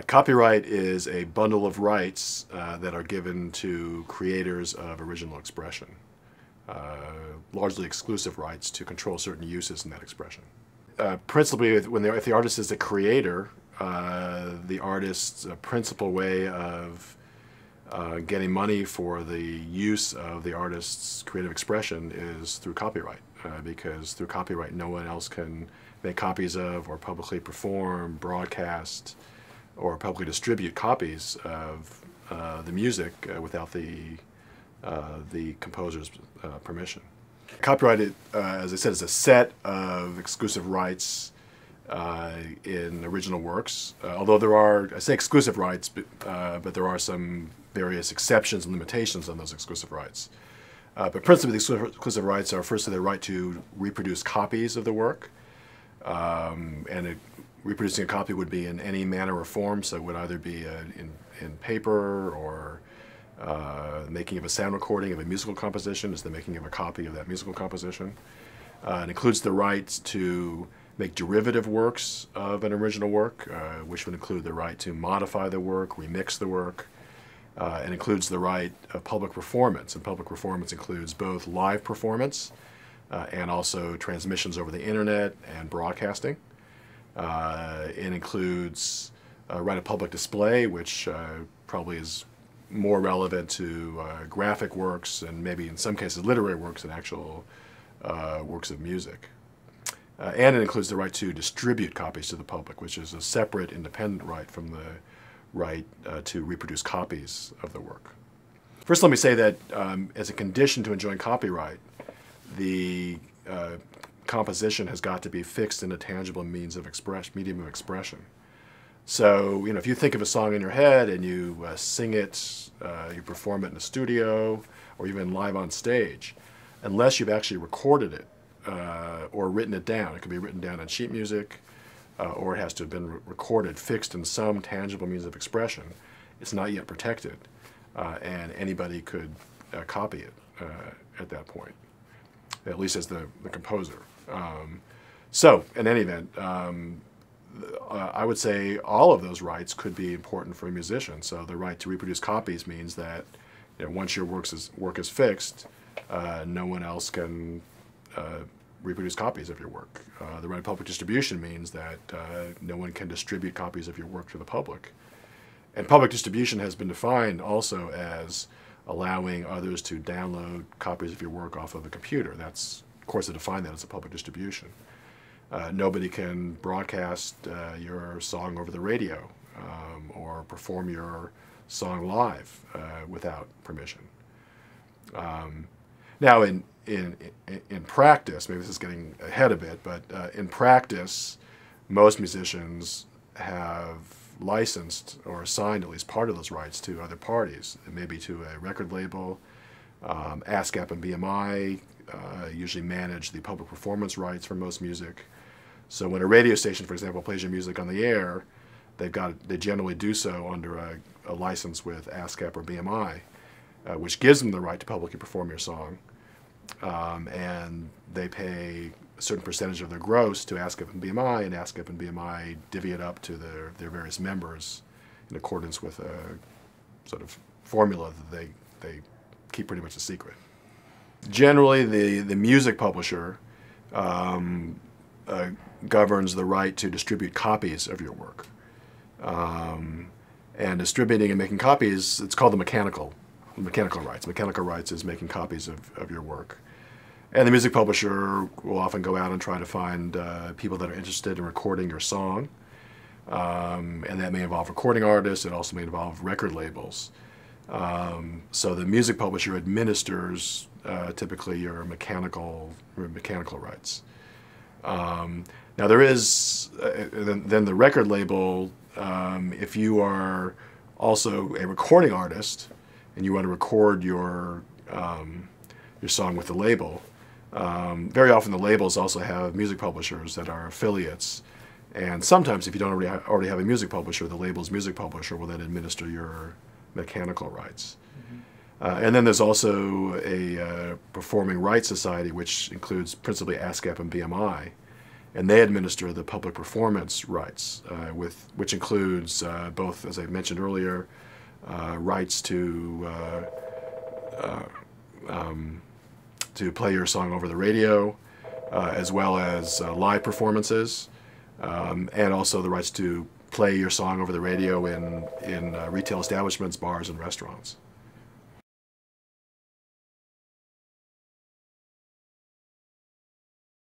Copyright is a bundle of rights that are given to creators of original expression, largely exclusive rights to control certain uses in that expression. Principally, if the artist is a creator, the artist's principal way of getting money for the use of the artist's creative expression is through copyright, because through copyright no one else can make copies of or publicly perform, broadcast, or publicly distribute copies of the music without the composer's permission. Copyright, as I said, is a set of exclusive rights in original works. Although there are, I say exclusive rights, but there are some various exceptions and limitations on those exclusive rights. But principally, the exclusive rights are firstly the right to reproduce copies of the work, reproducing a copy would be in any manner or form, so it would either be in paper or making of a sound recording of a musical composition is the making of a copy of that musical composition. It includes the right to make derivative works of an original work, which would include the right to modify the work, remix the work. It includes the right of public performance, and public performance includes both live performance and also transmissions over the internet and broadcasting. It includes right of public display, which probably is more relevant to graphic works and maybe in some cases literary works than actual works of music. And it includes the right to distribute copies to the public, which is a separate, independent right from the right to reproduce copies of the work. First, let me say that as a condition to enjoying copyright, the composition has got to be fixed in a tangible means of medium of expression. So, if you think of a song in your head and you sing it, you perform it in a studio, or even live on stage, unless you've actually recorded it or written it down, it can be written down on sheet music, or it has to have been recorded, fixed in some tangible means of expression, it's not yet protected, and anybody could copy it at that point, at least as the composer. So, in any event, I would say all of those rights could be important for a musician. So the right to reproduce copies means that once your work is fixed, no one else can reproduce copies of your work. The right of public distribution means that no one can distribute copies of your work to the public. And public distribution has been defined also as allowing others to download copies of your work off of a computer. That's, of course, they define that as a public distribution. Nobody can broadcast your song over the radio or perform your song live without permission. Now, in practice, maybe this is getting ahead a bit, but in practice, most musicians have licensed or assigned at least part of those rights to other parties, maybe to a record label. ASCAP and BMI usually manage the public performance rights for most music. So when a radio station, for example, plays your music on the air, they generally do so under a license with ASCAP or BMI, which gives them the right to publicly perform your song. And they pay a certain percentage of their gross to ASCAP and ASCAP and BMI divvy it up to their various members in accordance with a sort of formula that they keep pretty much a secret. Generally, the music publisher governs the right to distribute copies of your work. And distributing and making copies, it's called the mechanical rights. Mechanical rights is making copies of your work. And the music publisher will often go out and try to find people that are interested in recording your song. And that may involve recording artists. It also may involve record labels. So the music publisher administers typically your mechanical rights. Now there is, then the record label, if you are also a recording artist and you want to record your song with the label, very often the labels also have music publishers that are affiliates. And sometimes if you don't already have a music publisher, the label's music publisher will then administer your mechanical rights. And then there's also a performing rights society, which includes principally ASCAP and BMI. and they administer the public performance rights, which includes both, as I mentioned earlier, rights to play your song over the radio, as well as live performances, and also the rights to play your song over the radio in retail establishments, bars, and restaurants.